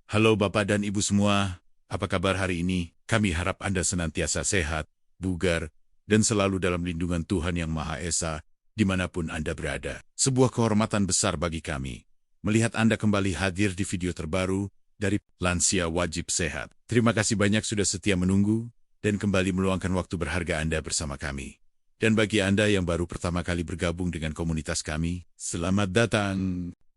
Halo Bapak dan Ibu semua, apa kabar hari ini? Kami harap Anda senantiasa sehat, bugar, dan selalu dalam lindungan Tuhan Yang Maha Esa, dimanapun Anda berada. Sebuah kehormatan besar bagi kami, melihat Anda kembali hadir di video terbaru dari Lansia Wajib Sehat. Terima kasih banyak sudah setia menunggu, dan kembali meluangkan waktu berharga Anda bersama kami. Dan bagi Anda yang baru pertama kali bergabung dengan komunitas kami, selamat datang.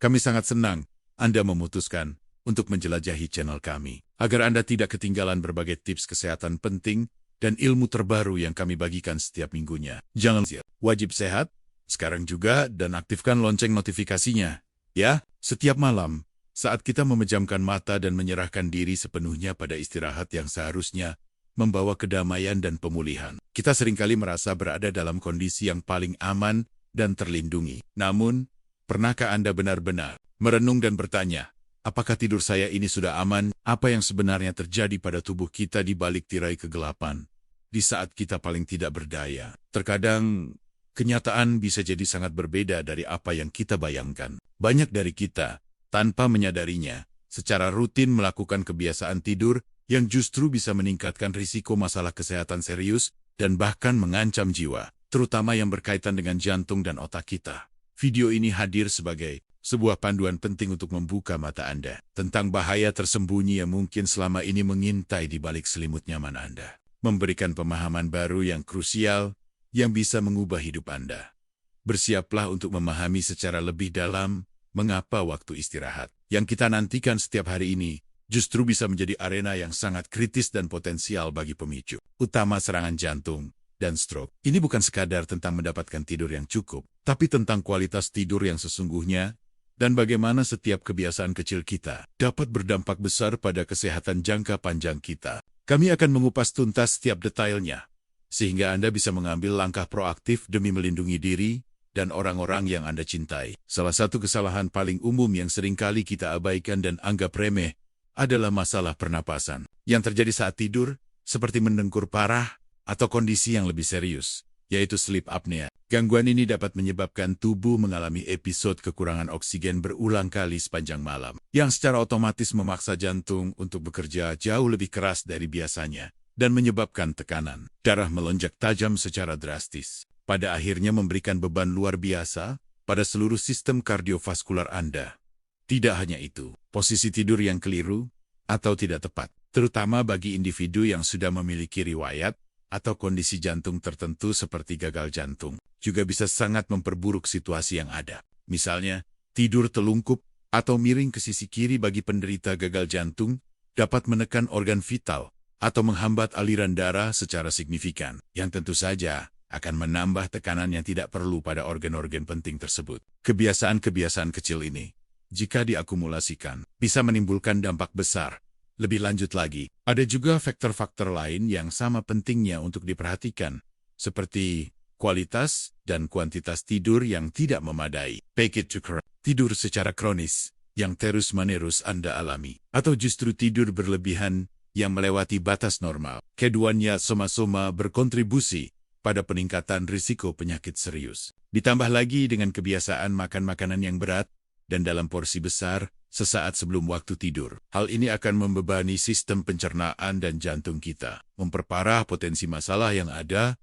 Kami sangat senang Anda memutuskan untuk menjelajahi channel kami, agar Anda tidak ketinggalan berbagai tips kesehatan penting dan ilmu terbaru yang kami bagikan setiap minggunya. Jangan lupa wajib sehat sekarang juga dan aktifkan lonceng notifikasinya. Ya, setiap malam, saat kita memejamkan mata dan menyerahkan diri sepenuhnya pada istirahat yang seharusnya membawa kedamaian dan pemulihan, kita seringkali merasa berada dalam kondisi yang paling aman dan terlindungi. Namun, pernahkah Anda benar-benar merenung dan bertanya, apakah tidur saya ini sudah aman? Apa yang sebenarnya terjadi pada tubuh kita di balik tirai kegelapan, di saat kita paling tidak berdaya? Terkadang, kenyataan bisa jadi sangat berbeda dari apa yang kita bayangkan. Banyak dari kita, tanpa menyadarinya, secara rutin melakukan kebiasaan tidur yang justru bisa meningkatkan risiko masalah kesehatan serius dan bahkan mengancam jiwa, terutama yang berkaitan dengan jantung dan otak kita. Video ini hadir sebagai sebuah panduan penting untuk membuka mata Anda tentang bahaya tersembunyi yang mungkin selama ini mengintai di balik selimut nyaman Anda. Memberikan pemahaman baru yang krusial yang bisa mengubah hidup Anda. Bersiaplah untuk memahami secara lebih dalam mengapa waktu istirahat yang kita nantikan setiap hari ini justru bisa menjadi arena yang sangat kritis dan potensial bagi pemicu utama serangan jantung dan stroke. Ini bukan sekadar tentang mendapatkan tidur yang cukup, tapi tentang kualitas tidur yang sesungguhnya dan bagaimana setiap kebiasaan kecil kita dapat berdampak besar pada kesehatan jangka panjang kita. Kami akan mengupas tuntas setiap detailnya, sehingga Anda bisa mengambil langkah proaktif demi melindungi diri dan orang-orang yang Anda cintai. Salah satu kesalahan paling umum yang seringkali kita abaikan dan anggap remeh adalah masalah pernapasan yang terjadi saat tidur, seperti mendengkur parah atau kondisi yang lebih serius, yaitu sleep apnea. Gangguan ini dapat menyebabkan tubuh mengalami episode kekurangan oksigen berulang kali sepanjang malam, yang secara otomatis memaksa jantung untuk bekerja jauh lebih keras dari biasanya, dan menyebabkan tekanan darah melonjak tajam secara drastis. Pada akhirnya memberikan beban luar biasa pada seluruh sistem kardiovaskular Anda. Tidak hanya itu, posisi tidur yang keliru atau tidak tepat, terutama bagi individu yang sudah memiliki riwayat atau kondisi jantung tertentu seperti gagal jantung, juga bisa sangat memperburuk situasi yang ada. Misalnya, tidur telungkup atau miring ke sisi kiri bagi penderita gagal jantung dapat menekan organ vital atau menghambat aliran darah secara signifikan, yang tentu saja akan menambah tekanan yang tidak perlu pada organ-organ penting tersebut. Kebiasaan-kebiasaan kecil ini, jika diakumulasikan, bisa menimbulkan dampak besar. Lebih lanjut lagi, ada juga faktor-faktor lain yang sama pentingnya untuk diperhatikan, seperti kualitas dan kuantitas tidur yang tidak memadai, tidur secara kronis, yang terus-menerus Anda alami, atau justru tidur berlebihan yang melewati batas normal. Keduanya sama-sama berkontribusi pada peningkatan risiko penyakit serius. Ditambah lagi dengan kebiasaan makan makanan yang berat dan dalam porsi besar sesaat sebelum waktu tidur. Hal ini akan membebani sistem pencernaan dan jantung kita, memperparah potensi masalah yang ada.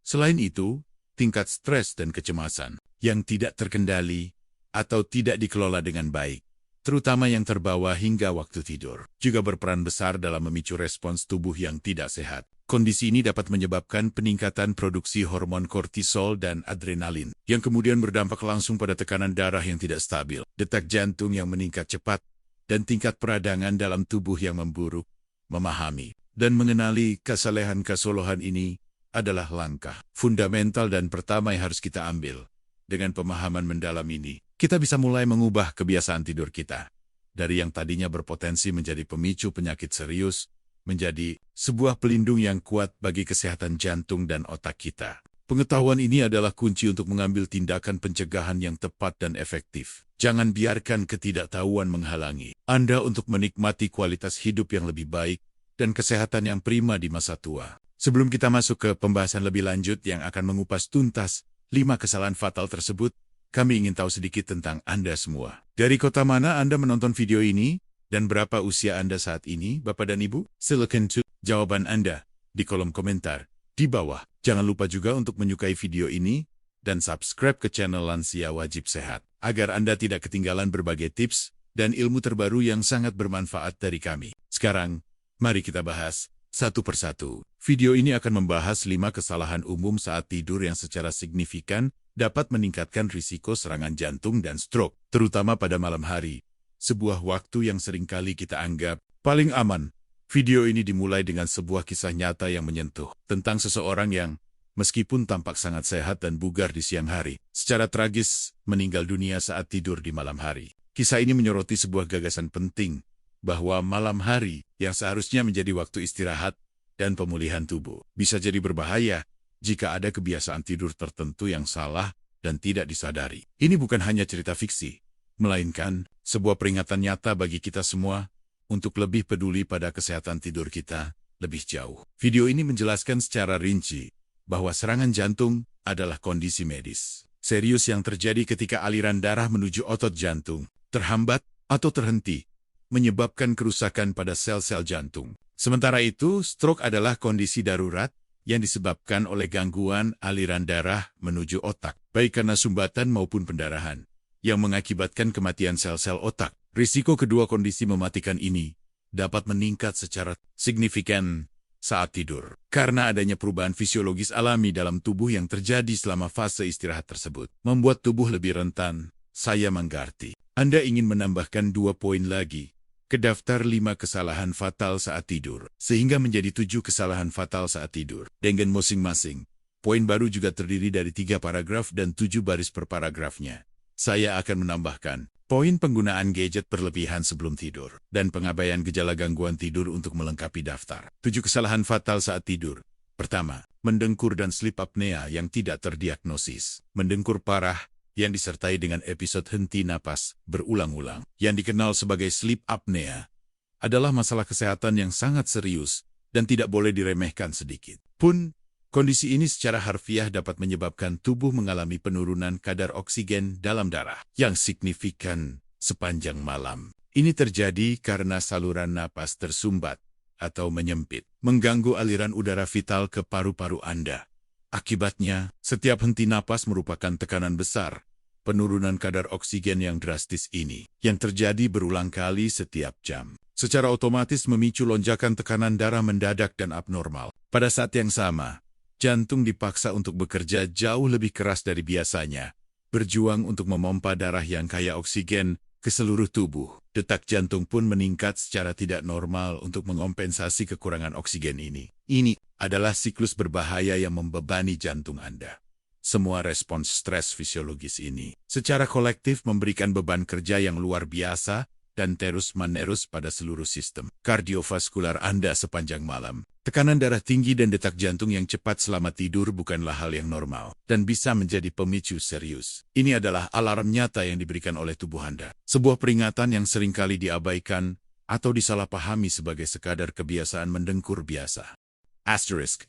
Selain itu, tingkat stres dan kecemasan yang tidak terkendali atau tidak dikelola dengan baik, terutama yang terbawa hingga waktu tidur, juga berperan besar dalam memicu respons tubuh yang tidak sehat. Kondisi ini dapat menyebabkan peningkatan produksi hormon kortisol dan adrenalin, yang kemudian berdampak langsung pada tekanan darah yang tidak stabil, detak jantung yang meningkat cepat, dan tingkat peradangan dalam tubuh yang memburuk. Memahami dan mengenali kesalahan-kesalahan ini adalah langkah fundamental dan pertama yang harus kita ambil. Dengan pemahaman mendalam ini, kita bisa mulai mengubah kebiasaan tidur kita, dari yang tadinya berpotensi menjadi pemicu penyakit serius, menjadi sebuah pelindung yang kuat bagi kesehatan jantung dan otak kita. Pengetahuan ini adalah kunci untuk mengambil tindakan pencegahan yang tepat dan efektif. Jangan biarkan ketidaktahuan menghalangi Anda untuk menikmati kualitas hidup yang lebih baik dan kesehatan yang prima di masa tua. Sebelum kita masuk ke pembahasan lebih lanjut yang akan mengupas tuntas 5 kesalahan fatal tersebut, kami ingin tahu sedikit tentang Anda semua. Dari kota mana Anda menonton video ini? Dan berapa usia Anda saat ini, Bapak dan Ibu? Silakan jawaban Anda di kolom komentar di bawah. Jangan lupa juga untuk menyukai video ini dan subscribe ke channel Lansia Wajib Sehat, agar Anda tidak ketinggalan berbagai tips dan ilmu terbaru yang sangat bermanfaat dari kami. Sekarang, mari kita bahas satu persatu. Video ini akan membahas 5 kesalahan umum saat tidur yang secara signifikan dapat meningkatkan risiko serangan jantung dan stroke, terutama pada malam hari. Sebuah waktu yang seringkali kita anggap paling aman. Video ini dimulai dengan sebuah kisah nyata yang menyentuh tentang seseorang yang, meskipun tampak sangat sehat dan bugar di siang hari, secara tragis meninggal dunia saat tidur di malam hari. Kisah ini menyoroti sebuah gagasan penting, bahwa malam hari yang seharusnya menjadi waktu istirahat dan pemulihan tubuh bisa jadi berbahaya jika ada kebiasaan tidur tertentu yang salah dan tidak disadari. Ini bukan hanya cerita fiksi, melainkan sebuah peringatan nyata bagi kita semua untuk lebih peduli pada kesehatan tidur kita lebih jauh. Video ini menjelaskan secara rinci bahwa serangan jantung adalah kondisi medis serius yang terjadi ketika aliran darah menuju otot jantung terhambat atau terhenti, menyebabkan kerusakan pada sel-sel jantung. Sementara itu, stroke adalah kondisi darurat yang disebabkan oleh gangguan aliran darah menuju otak, baik karena sumbatan maupun pendarahan, yang mengakibatkan kematian sel-sel otak. Risiko kedua kondisi mematikan ini dapat meningkat secara signifikan saat tidur, karena adanya perubahan fisiologis alami dalam tubuh yang terjadi selama fase istirahat tersebut, membuat tubuh lebih rentan. Saya mengerti. Anda ingin menambahkan 2 poin lagi ke daftar 5 kesalahan fatal saat tidur, sehingga menjadi 7 kesalahan fatal saat tidur. Dengan masing-masing, poin baru juga terdiri dari 3 paragraf dan 7 baris per paragrafnya. Saya akan menambahkan poin penggunaan gadget berlebihan sebelum tidur, dan pengabaian gejala gangguan tidur untuk melengkapi daftar. 7 kesalahan fatal saat tidur. Pertama, mendengkur dan sleep apnea yang tidak terdiagnosis. Mendengkur parah yang disertai dengan episode henti napas berulang-ulang, yang dikenal sebagai sleep apnea, adalah masalah kesehatan yang sangat serius dan tidak boleh diremehkan sedikit pun. Kondisi ini secara harfiah dapat menyebabkan tubuh mengalami penurunan kadar oksigen dalam darah yang signifikan sepanjang malam. Ini terjadi karena saluran napas tersumbat atau menyempit, mengganggu aliran udara vital ke paru-paru Anda. Akibatnya, setiap henti napas merupakan tekanan besar. Penurunan kadar oksigen yang drastis ini, yang terjadi berulang kali setiap jam, secara otomatis memicu lonjakan tekanan darah mendadak dan abnormal. Pada saat yang sama, jantung dipaksa untuk bekerja jauh lebih keras dari biasanya, berjuang untuk memompa darah yang kaya oksigen ke seluruh tubuh. Detak jantung pun meningkat secara tidak normal untuk mengompensasi kekurangan oksigen ini. Ini adalah siklus berbahaya yang membebani jantung Anda. Semua respons stres fisiologis ini secara kolektif memberikan beban kerja yang luar biasa dan terus-menerus pada seluruh sistem kardiovaskular Anda sepanjang malam. Tekanan darah tinggi dan detak jantung yang cepat selama tidur bukanlah hal yang normal dan bisa menjadi pemicu serius. Ini adalah alarm nyata yang diberikan oleh tubuh Anda. Sebuah peringatan yang seringkali diabaikan atau disalahpahami sebagai sekadar kebiasaan mendengkur biasa. Asterisk.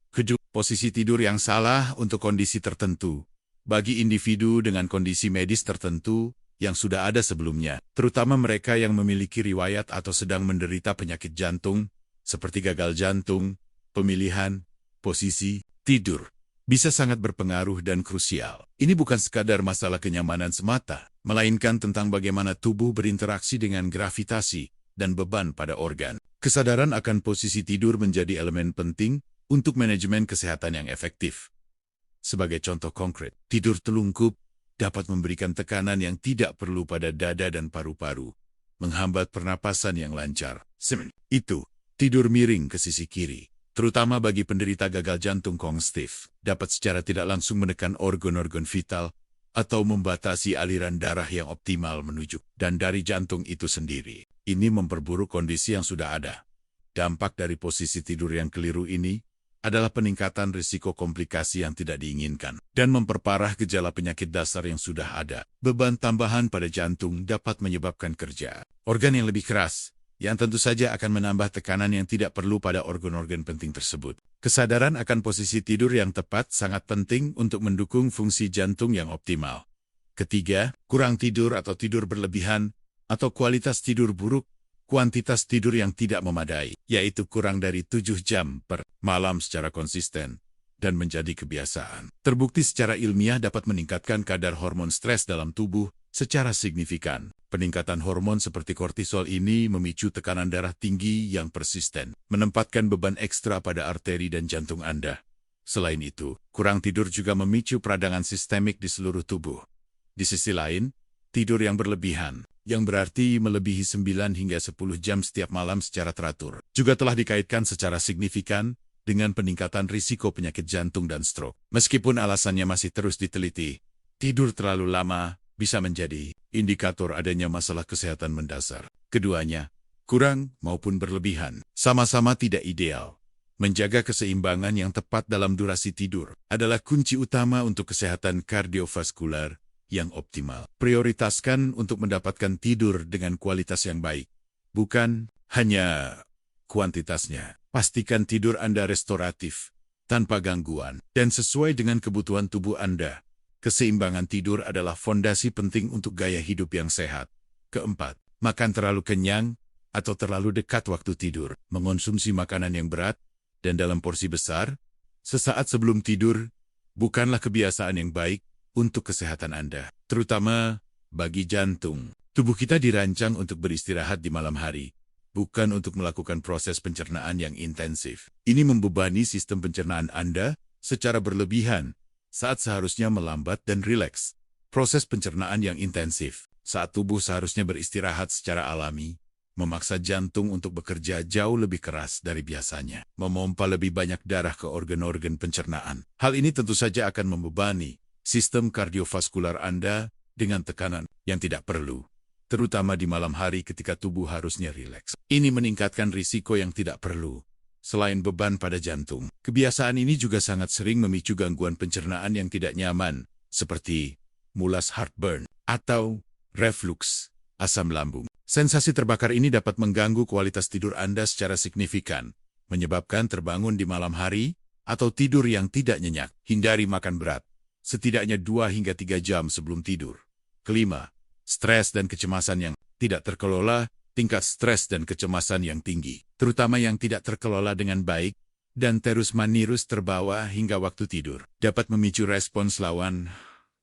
Kedua, posisi tidur yang salah untuk kondisi tertentu. Bagi individu dengan kondisi medis tertentu yang sudah ada sebelumnya, terutama mereka yang memiliki riwayat atau sedang menderita penyakit jantung, seperti gagal jantung, pemilihan posisi tidur bisa sangat berpengaruh dan krusial. Ini bukan sekadar masalah kenyamanan semata, melainkan tentang bagaimana tubuh berinteraksi dengan gravitasi dan beban pada organ. Kesadaran akan posisi tidur menjadi elemen penting untuk manajemen kesehatan yang efektif. Sebagai contoh konkret, tidur telungkup dapat memberikan tekanan yang tidak perlu pada dada dan paru-paru, menghambat pernapasan yang lancar. Itu, tidur miring ke sisi kiri, terutama bagi penderita gagal jantung kongestif, dapat secara tidak langsung menekan organ-organ vital atau membatasi aliran darah yang optimal menuju dan dari jantung itu sendiri. Ini memperburuk kondisi yang sudah ada. Dampak dari posisi tidur yang keliru ini adalah peningkatan risiko komplikasi yang tidak diinginkan dan memperparah gejala penyakit dasar yang sudah ada. Beban tambahan pada jantung dapat menyebabkan kerja organ yang lebih keras, yang tentu saja akan menambah tekanan yang tidak perlu pada organ-organ penting tersebut. Kesadaran akan posisi tidur yang tepat sangat penting untuk mendukung fungsi jantung yang optimal. Ketiga, kurang tidur atau tidur berlebihan atau kualitas tidur buruk, kuantitas tidur yang tidak memadai, yaitu kurang dari 7 jam per malam secara konsisten, dan menjadi kebiasaan. Terbukti secara ilmiah dapat meningkatkan kadar hormon stres dalam tubuh secara signifikan. Peningkatan hormon seperti kortisol ini memicu tekanan darah tinggi yang persisten, menempatkan beban ekstra pada arteri dan jantung Anda. Selain itu, kurang tidur juga memicu peradangan sistemik di seluruh tubuh. Di sisi lain, tidur yang berlebihan, yang berarti melebihi 9 hingga 10 jam setiap malam secara teratur, juga telah dikaitkan secara signifikan dengan peningkatan risiko penyakit jantung dan stroke. Meskipun alasannya masih terus diteliti, tidur terlalu lama bisa menjadi indikator adanya masalah kesehatan mendasar. Keduanya, kurang maupun berlebihan, sama-sama tidak ideal. Menjaga keseimbangan yang tepat dalam durasi tidur adalah kunci utama untuk kesehatan kardiovaskular yang optimal. Prioritaskan untuk mendapatkan tidur dengan kualitas yang baik, bukan hanya kuantitasnya. Pastikan tidur Anda restoratif, tanpa gangguan, dan sesuai dengan kebutuhan tubuh Anda. Keseimbangan tidur adalah fondasi penting untuk gaya hidup yang sehat. Keempat, makan terlalu kenyang atau terlalu dekat waktu tidur. Mengonsumsi makanan yang berat dan dalam porsi besar sesaat sebelum tidur bukanlah kebiasaan yang baik untuk kesehatan Anda, terutama bagi jantung. Tubuh kita dirancang untuk beristirahat di malam hari, bukan untuk melakukan proses pencernaan yang intensif. Ini membebani sistem pencernaan Anda secara berlebihan saat seharusnya melambat dan rileks. Proses pencernaan yang intensif saat tubuh seharusnya beristirahat secara alami, memaksa jantung untuk bekerja jauh lebih keras dari biasanya, memompa lebih banyak darah ke organ-organ pencernaan. Hal ini tentu saja akan membebani sistem kardiovaskular Anda dengan tekanan yang tidak perlu, terutama di malam hari ketika tubuh harusnya rileks. Ini meningkatkan risiko yang tidak perlu. Selain beban pada jantung, kebiasaan ini juga sangat sering memicu gangguan pencernaan yang tidak nyaman, seperti mulas heartburn atau reflux, asam lambung. Sensasi terbakar ini dapat mengganggu kualitas tidur Anda secara signifikan, menyebabkan terbangun di malam hari atau tidur yang tidak nyenyak. Hindari makan berat, setidaknya 2 hingga 3 jam sebelum tidur. Kelima, stres dan kecemasan yang tidak terkelola. Tingkat stres dan kecemasan yang tinggi, terutama yang tidak terkelola dengan baik, dan terus-menerus terbawa hingga waktu tidur, dapat memicu respons lawan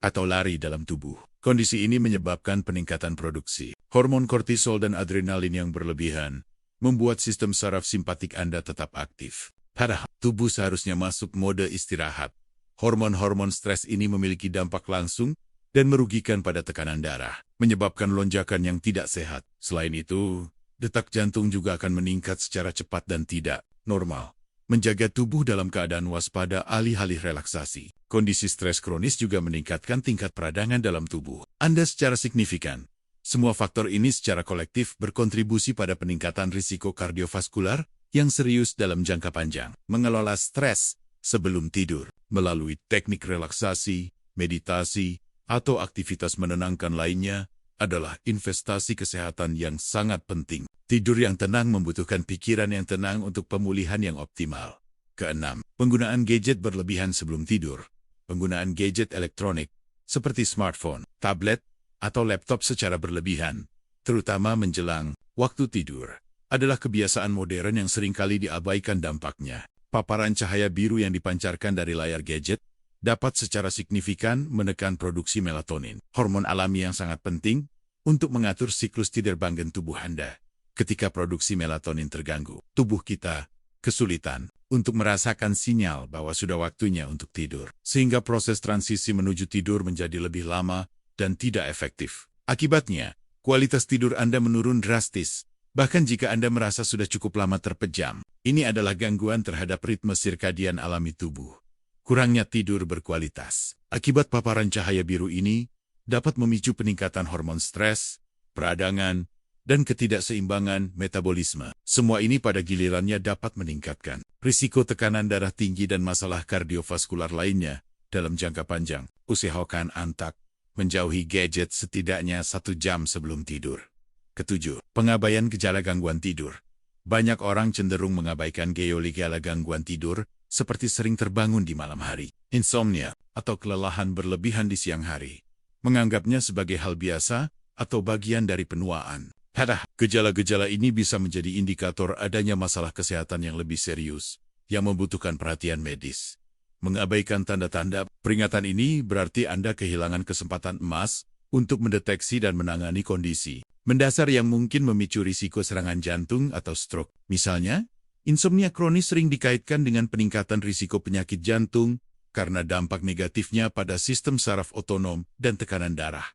atau lari dalam tubuh. Kondisi ini menyebabkan peningkatan produksi hormon kortisol dan adrenalin yang berlebihan, membuat sistem saraf simpatik Anda tetap aktif. Padahal tubuh seharusnya masuk mode istirahat. Hormon-hormon stres ini memiliki dampak langsung dan merugikan pada tekanan darah, menyebabkan lonjakan yang tidak sehat. Selain itu, detak jantung juga akan meningkat secara cepat dan tidak normal. Menjaga tubuh dalam keadaan waspada alih-alih relaksasi. Kondisi stres kronis juga meningkatkan tingkat peradangan dalam tubuh Anda secara signifikan. Semua faktor ini secara kolektif berkontribusi pada peningkatan risiko kardiovaskular yang serius dalam jangka panjang. Mengelola stres sebelum tidur melalui teknik relaksasi, meditasi, atau aktivitas menenangkan lainnya adalah investasi kesehatan yang sangat penting. Tidur yang tenang membutuhkan pikiran yang tenang untuk pemulihan yang optimal. Keenam, penggunaan gadget berlebihan sebelum tidur. Penggunaan gadget elektronik seperti smartphone, tablet, atau laptop secara berlebihan, terutama menjelang waktu tidur, adalah kebiasaan modern yang seringkali diabaikan dampaknya. Paparan cahaya biru yang dipancarkan dari layar gadget dapat secara signifikan menekan produksi melatonin, hormon alami yang sangat penting untuk mengatur siklus tidur banggen tubuh Anda. Ketika produksi melatonin terganggu, tubuh kita kesulitan untuk merasakan sinyal bahwa sudah waktunya untuk tidur, sehingga proses transisi menuju tidur menjadi lebih lama dan tidak efektif. Akibatnya, kualitas tidur Anda menurun drastis, bahkan jika Anda merasa sudah cukup lama terpejam. Ini adalah gangguan terhadap ritme sirkadian alami tubuh. Kurangnya tidur berkualitas akibat paparan cahaya biru ini dapat memicu peningkatan hormon stres, peradangan, dan ketidakseimbangan metabolisme. Semua ini pada gilirannya dapat meningkatkan risiko tekanan darah tinggi dan masalah kardiovaskular lainnya dalam jangka panjang. Usahakan Anda menjauhi gadget setidaknya 1 jam sebelum tidur. Ketujuh, pengabaian gejala gangguan tidur. Banyak orang cenderung mengabaikan gejala gangguan tidur, seperti sering terbangun di malam hari, insomnia, atau kelelahan berlebihan di siang hari. Menganggapnya sebagai hal biasa, atau bagian dari penuaan. Padahal, gejala-gejala ini bisa menjadi indikator adanya masalah kesehatan yang lebih serius, yang membutuhkan perhatian medis. Mengabaikan tanda-tanda peringatan ini berarti Anda kehilangan kesempatan emas untuk mendeteksi dan menangani kondisi mendasar yang mungkin memicu risiko serangan jantung atau stroke. Misalnya, insomnia kronis sering dikaitkan dengan peningkatan risiko penyakit jantung karena dampak negatifnya pada sistem saraf otonom dan tekanan darah.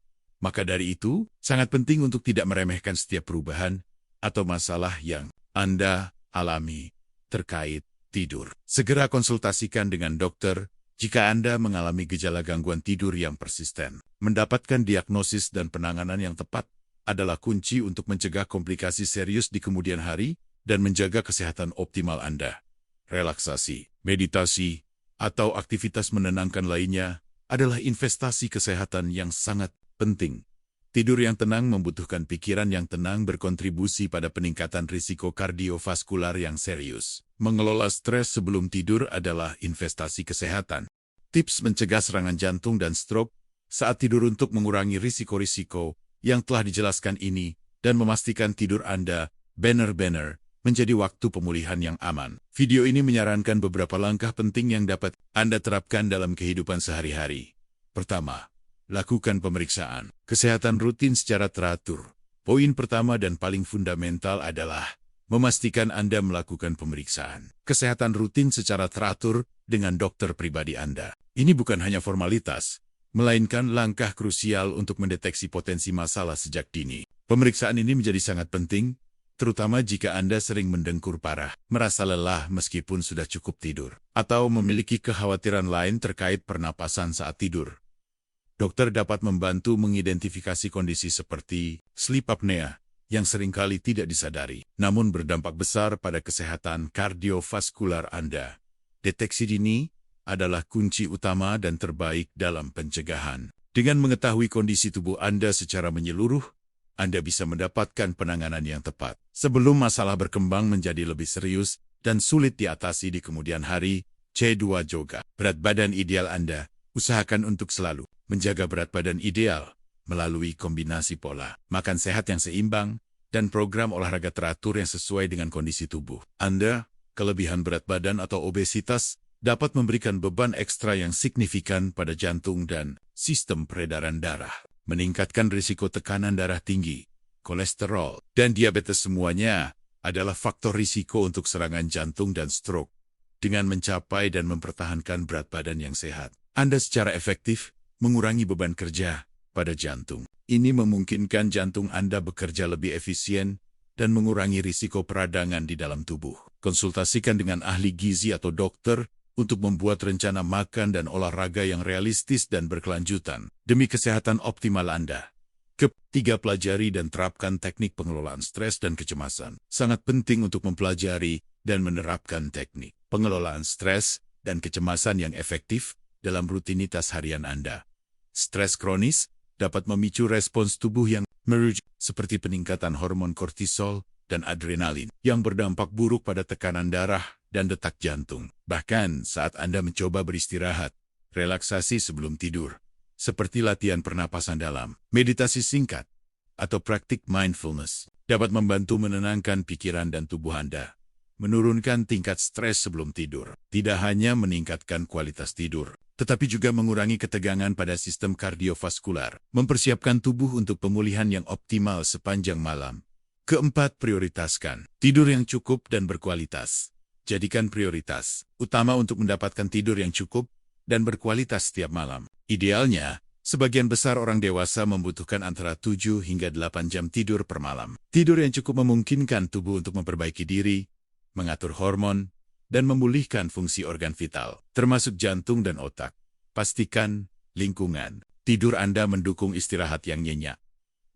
Maka dari itu, sangat penting untuk tidak meremehkan setiap perubahan atau masalah yang Anda alami terkait tidur. Segera konsultasikan dengan dokter jika Anda mengalami gejala gangguan tidur yang persisten. Mendapatkan diagnosis dan penanganan yang tepat adalah kunci untuk mencegah komplikasi serius di kemudian hari dan menjaga kesehatan optimal Anda. Relaksasi, meditasi, atau aktivitas menenangkan lainnya adalah investasi kesehatan yang sangat penting. Tidur yang tenang membutuhkan pikiran yang tenang berkontribusi pada peningkatan risiko kardiovaskular yang serius. Mengelola stres sebelum tidur adalah investasi kesehatan. Tips mencegah serangan jantung dan stroke saat tidur untuk mengurangi risiko-risiko yang telah dijelaskan ini dan memastikan tidur Anda benar-benar menjadi waktu pemulihan yang aman. Video ini menyarankan beberapa langkah penting yang dapat Anda terapkan dalam kehidupan sehari-hari. Pertama, lakukan pemeriksaan kesehatan rutin secara teratur. Poin pertama dan paling fundamental adalah memastikan Anda melakukan pemeriksaan kesehatan rutin secara teratur dengan dokter pribadi Anda. Ini bukan hanya formalitas, melainkan langkah krusial untuk mendeteksi potensi masalah sejak dini. Pemeriksaan ini menjadi sangat penting, terutama jika Anda sering mendengkur parah, merasa lelah meskipun sudah cukup tidur, atau memiliki kekhawatiran lain terkait pernapasan saat tidur. Dokter dapat membantu mengidentifikasi kondisi seperti sleep apnea yang seringkali tidak disadari, namun berdampak besar pada kesehatan kardiovaskular Anda. Deteksi dini adalah kunci utama dan terbaik dalam pencegahan. Dengan mengetahui kondisi tubuh Anda secara menyeluruh, Anda bisa mendapatkan penanganan yang tepat sebelum masalah berkembang menjadi lebih serius dan sulit diatasi di kemudian hari. C2 Yoga. Berat badan ideal Anda. Usahakan untuk selalu menjaga berat badan ideal melalui kombinasi pola makan sehat yang seimbang dan program olahraga teratur yang sesuai dengan kondisi tubuh Anda. Kelebihan berat badan atau obesitas dapat memberikan beban ekstra yang signifikan pada jantung dan sistem peredaran darah, meningkatkan risiko tekanan darah tinggi, kolesterol, dan diabetes. Semuanya adalah faktor risiko untuk serangan jantung dan stroke. Dengan mencapai dan mempertahankan berat badan yang sehat, Anda secara efektif mengurangi beban kerja pada jantung. Ini memungkinkan jantung Anda bekerja lebih efisien dan mengurangi risiko peradangan di dalam tubuh. Konsultasikan dengan ahli gizi atau dokter untuk membuat rencana makan dan olahraga yang realistis dan berkelanjutan demi kesehatan optimal Anda. Ketiga, pelajari dan terapkan teknik pengelolaan stres dan kecemasan. Sangat penting untuk mempelajari dan menerapkan teknik pengelolaan stres dan kecemasan yang efektif dalam rutinitas harian Anda. Stres kronis dapat memicu respons tubuh yang merujuk seperti peningkatan hormon kortisol dan adrenalin yang berdampak buruk pada tekanan darah dan detak jantung. Bahkan saat Anda mencoba beristirahat, relaksasi sebelum tidur, seperti latihan pernapasan dalam, meditasi singkat, atau praktik mindfulness, dapat membantu menenangkan pikiran dan tubuh Anda. Menurunkan tingkat stres sebelum tidur tidak hanya meningkatkan kualitas tidur, tetapi juga mengurangi ketegangan pada sistem kardiovaskular, mempersiapkan tubuh untuk pemulihan yang optimal sepanjang malam. Keempat, prioritaskan tidur yang cukup dan berkualitas. Jadikan prioritas utama untuk mendapatkan tidur yang cukup dan berkualitas setiap malam. Idealnya, sebagian besar orang dewasa membutuhkan antara 7 hingga 8 jam tidur per malam. Tidur yang cukup memungkinkan tubuh untuk memperbaiki diri, mengatur hormon, dan memulihkan fungsi organ vital, termasuk jantung dan otak. Pastikan lingkungan tidur Anda mendukung istirahat yang nyenyak,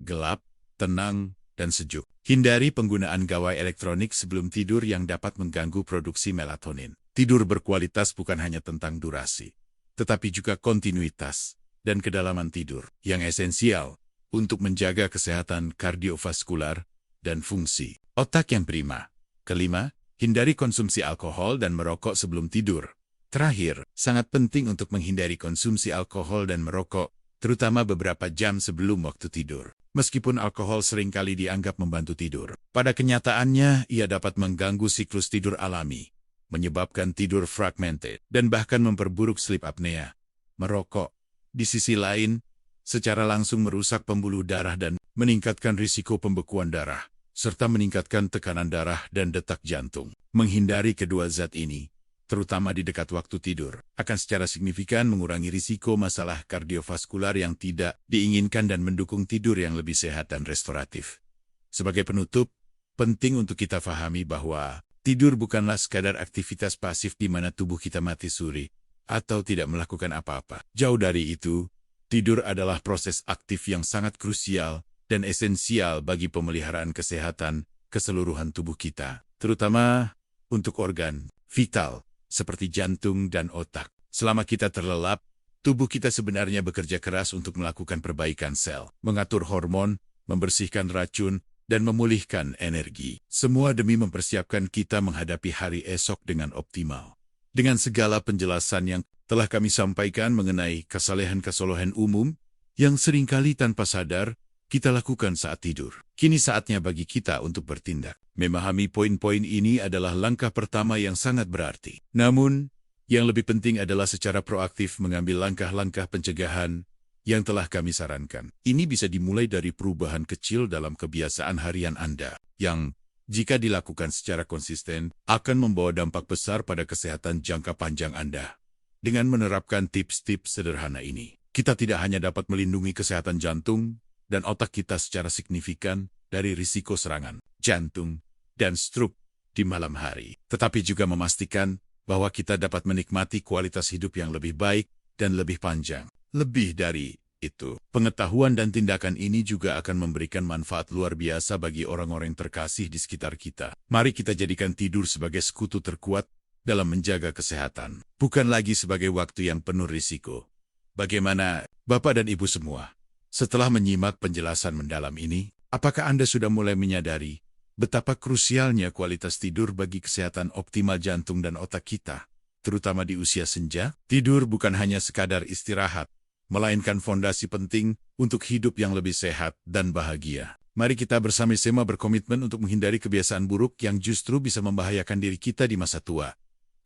gelap, tenang, dan sejuk. Hindari penggunaan gawai elektronik sebelum tidur yang dapat mengganggu produksi melatonin. Tidur berkualitas bukan hanya tentang durasi, tetapi juga kontinuitas dan kedalaman tidur yang esensial untuk menjaga kesehatan kardiovaskular dan fungsi otak yang prima. Kelima, hindari konsumsi alkohol dan merokok sebelum tidur. Terakhir, sangat penting untuk menghindari konsumsi alkohol dan merokok, terutama beberapa jam sebelum waktu tidur. Meskipun alkohol seringkali dianggap membantu tidur, pada kenyataannya ia dapat mengganggu siklus tidur alami, menyebabkan tidur fragmented, dan bahkan memperburuk sleep apnea. Merokok, di sisi lain, secara langsung merusak pembuluh darah dan meningkatkan risiko pembekuan darah, serta meningkatkan tekanan darah dan detak jantung. Menghindari kedua zat ini, terutama di dekat waktu tidur, akan secara signifikan mengurangi risiko masalah kardiovaskular yang tidak diinginkan dan mendukung tidur yang lebih sehat dan restoratif. Sebagai penutup, penting untuk kita pahami bahwa tidur bukanlah sekadar aktivitas pasif di mana tubuh kita mati suri atau tidak melakukan apa-apa. Jauh dari itu, tidur adalah proses aktif yang sangat krusial dan esensial bagi pemeliharaan kesehatan keseluruhan tubuh kita, terutama untuk organ vital seperti jantung dan otak. Selama kita terlelap, tubuh kita sebenarnya bekerja keras untuk melakukan perbaikan sel, mengatur hormon, membersihkan racun, dan memulihkan energi. Semua demi mempersiapkan kita menghadapi hari esok dengan optimal. Dengan segala penjelasan yang telah kami sampaikan mengenai kesalehan-kesalehan umum yang seringkali tanpa sadar kita lakukan saat tidur, kini saatnya bagi kita untuk bertindak. Memahami poin-poin ini adalah langkah pertama yang sangat berarti. Namun, yang lebih penting adalah secara proaktif mengambil langkah-langkah pencegahan yang telah kami sarankan. Ini bisa dimulai dari perubahan kecil dalam kebiasaan harian Anda, yang jika dilakukan secara konsisten, akan membawa dampak besar pada kesehatan jangka panjang Anda. Dengan menerapkan tips-tips sederhana ini, kita tidak hanya dapat melindungi kesehatan jantung dan otak kita secara signifikan dari risiko serangan jantung dan stroke di malam hari, tetapi juga memastikan bahwa kita dapat menikmati kualitas hidup yang lebih baik dan lebih panjang. Lebih dari itu, pengetahuan dan tindakan ini juga akan memberikan manfaat luar biasa bagi orang-orang terkasih di sekitar kita. Mari kita jadikan tidur sebagai sekutu terkuat dalam menjaga kesehatan, bukan lagi sebagai waktu yang penuh risiko. Bagaimana, Bapak dan Ibu semua? Setelah menyimak penjelasan mendalam ini, apakah Anda sudah mulai menyadari betapa krusialnya kualitas tidur bagi kesehatan optimal jantung dan otak kita, terutama di usia senja? Tidur bukan hanya sekadar istirahat, melainkan fondasi penting untuk hidup yang lebih sehat dan bahagia. Mari kita bersama-sama berkomitmen untuk menghindari kebiasaan buruk yang justru bisa membahayakan diri kita di masa tua.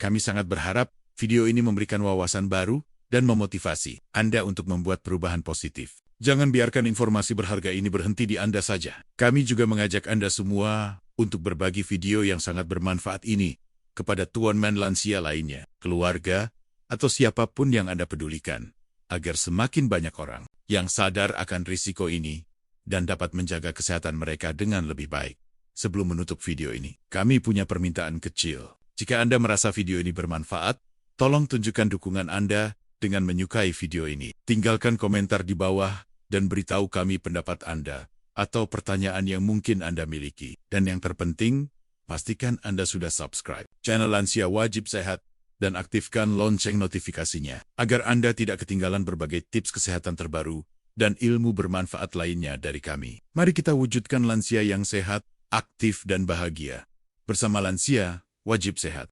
Kami sangat berharap video ini memberikan wawasan baru dan memotivasi Anda untuk membuat perubahan positif. Jangan biarkan informasi berharga ini berhenti di Anda saja. Kami juga mengajak Anda semua untuk berbagi video yang sangat bermanfaat ini kepada tuan-man lansia lainnya, keluarga, atau siapapun yang Anda pedulikan, agar semakin banyak orang yang sadar akan risiko ini dan dapat menjaga kesehatan mereka dengan lebih baik. Sebelum menutup video ini, kami punya permintaan kecil. Jika Anda merasa video ini bermanfaat, tolong tunjukkan dukungan Anda dengan menyukai video ini. Tinggalkan komentar di bawah dan beritahu kami pendapat Anda atau pertanyaan yang mungkin Anda miliki. Dan yang terpenting, pastikan Anda sudah subscribe channel Lansia Wajib Sehat dan aktifkan lonceng notifikasinya agar Anda tidak ketinggalan berbagai tips kesehatan terbaru dan ilmu bermanfaat lainnya dari kami. Mari kita wujudkan lansia yang sehat, aktif, dan bahagia. Bersama Lansia Wajib Sehat.